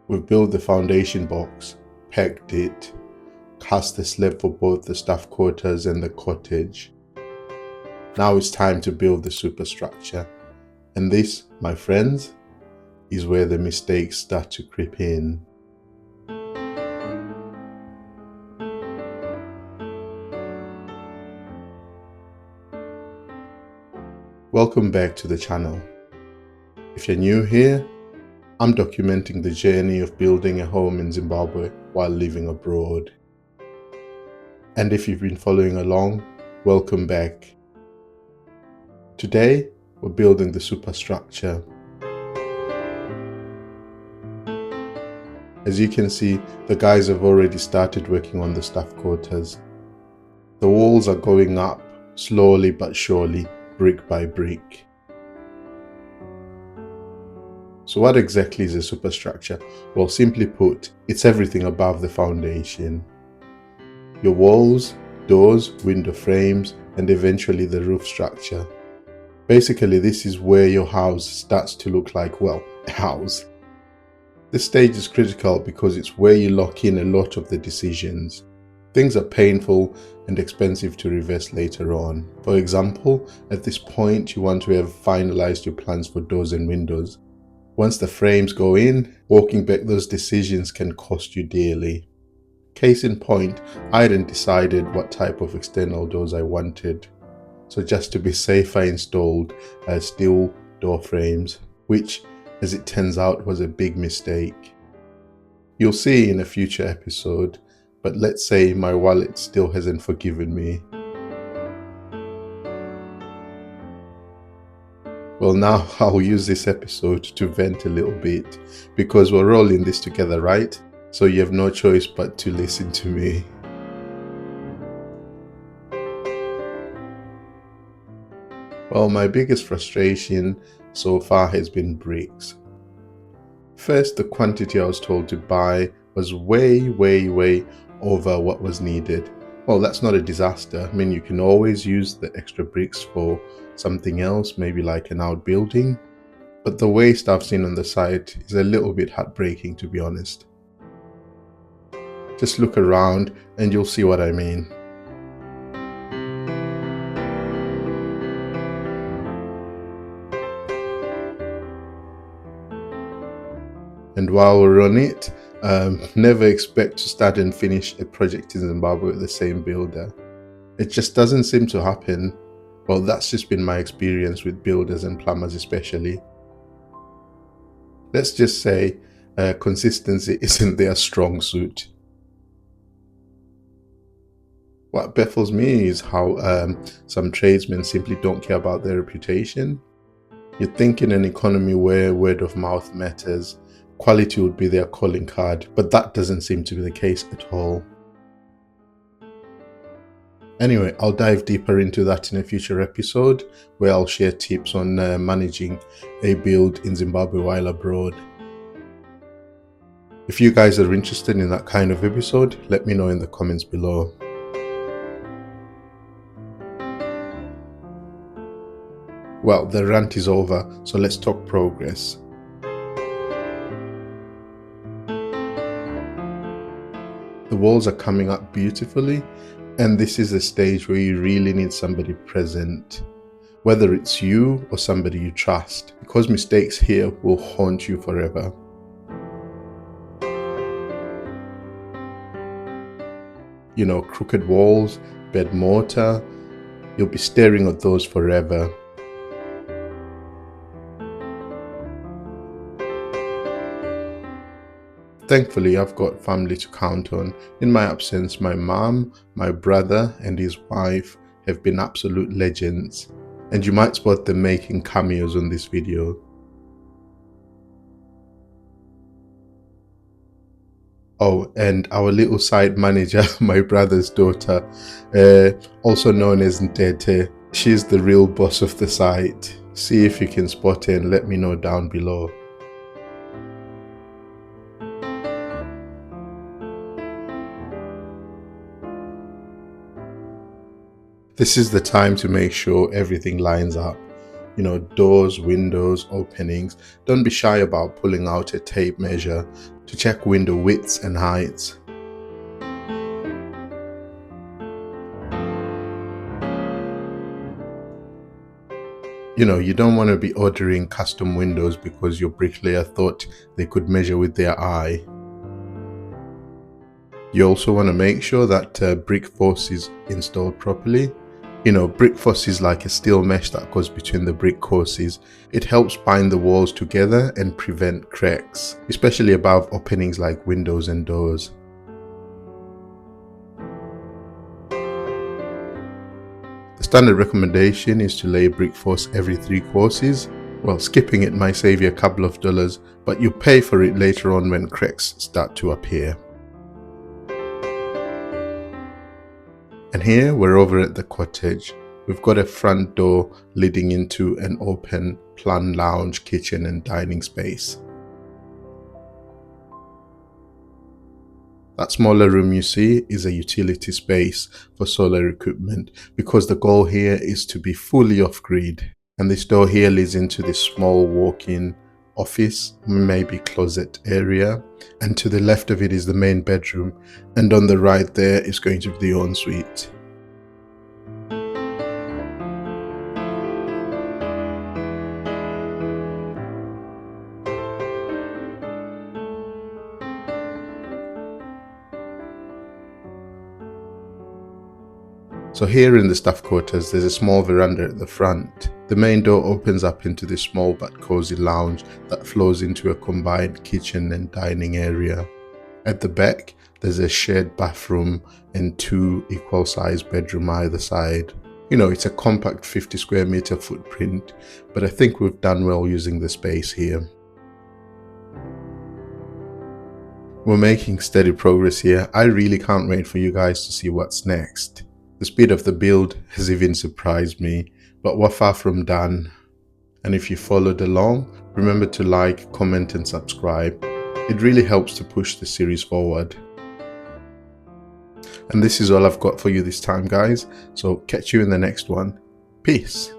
We've built the foundation box, pegged it, cast the slab for both the staff quarters and the cottage. Now it's time to build the superstructure. And this, my friends, is where the mistakes start to creep in. Welcome back to the channel. If you're new here, I'm documenting the journey of building a home in Zimbabwe while living abroad. And if you've been following along, welcome back. Today, we're building the superstructure. As you can see, the guys have already started working on the staff quarters. The walls are going up slowly but surely, brick by brick. So what exactly is a superstructure? Well, simply put, it's everything above the foundation. Your walls, doors, window frames, and eventually the roof structure. Basically, this is where your house starts to look like, well, a house. This stage is critical because it's where you lock in a lot of the decisions. Things are painful and expensive to reverse later on. For example, at this point, you want to have finalized your plans for doors and windows. Once the frames go in, walking back those decisions can cost you dearly. Case in point, I hadn't decided what type of external doors I wanted. So just to be safe, I installed steel door frames, which, as it turns out, was a big mistake. You'll see in a future episode, but let's say my wallet still hasn't forgiven me. Well, now I'll use this episode to vent a little bit, because we're all in this together, right? So you have no choice but to listen to me. Well, my biggest frustration so far has been bricks. First, the quantity I was told to buy was way over what was needed. Well, that's not a disaster. I mean, you can always use the extra bricks for something else, maybe like an outbuilding. But the waste I've seen on the site is a little bit heartbreaking, to be honest. Just look around and you'll see what I mean. And while we're on it, never expect to start and finish a project in Zimbabwe with the same builder. It just doesn't seem to happen. Well, that's just been my experience with builders and plumbers especially. Let's just say consistency isn't their strong suit. What baffles me is how some tradesmen simply don't care about their reputation. You'd think in an economy where word of mouth matters, quality would be their calling card, but that doesn't seem to be the case at all. Anyway, I'll dive deeper into that in a future episode where I'll share tips on managing a build in Zimbabwe while abroad. If you guys are interested in that kind of episode, let me know in the comments below. Well, the rant is over, so let's talk progress. The walls are coming up beautifully, and this is a stage where you really need somebody present, whether it's you or somebody you trust, because mistakes here will haunt you forever. You know, crooked walls, bad mortar, you'll be staring at those forever. Thankfully, I've got family to count on. In my absence, my mom, my brother, and his wife have been absolute legends, and you might spot them making cameos on this video. Oh, and our little site manager, my brother's daughter, also known as Ntete. She's the real boss of the site. See if you can spot her and let me know down below. This is the time to make sure everything lines up. You know, doors, windows, openings. Don't be shy about pulling out a tape measure. to check window widths and heights. You don't want to be ordering custom windows because your bricklayer thought they could measure with their eye. You also want to make sure that Brickforce is installed properly. Brickforce is like a steel mesh that goes between the brick courses. It helps bind the walls together and prevent cracks, especially above openings like windows and doors. The standard recommendation is to lay Brickforce every 3 courses. Well, skipping it might save you a couple of dollars, but you pay for it later on when cracks start to appear. And here we're over at the cottage. We've got a front door leading into an open plan lounge, kitchen and dining space. That smaller room you see is a utility space for solar equipment, because the goal here is to be fully off-grid. And this door here leads into this small walk-in office, maybe closet area, and to the left of it is the main bedroom, and on the right there is going to be the ensuite. So here in the staff quarters, there's a small veranda at the front. The main door opens up into this small but cozy lounge that flows into a combined kitchen and dining area. At the back, there's a shared bathroom and 2 equal-sized bedrooms either side. It's a compact 50 square meter footprint, but I think we've done well using the space here. We're making steady progress here. I really can't wait for you guys to see what's next. The speed of the build has even surprised me, but we're far from done. And if you followed along, remember to like, comment and subscribe. It really helps to push the series forward. And this is all I've got for you this time, guys. So catch you in the next one. Peace.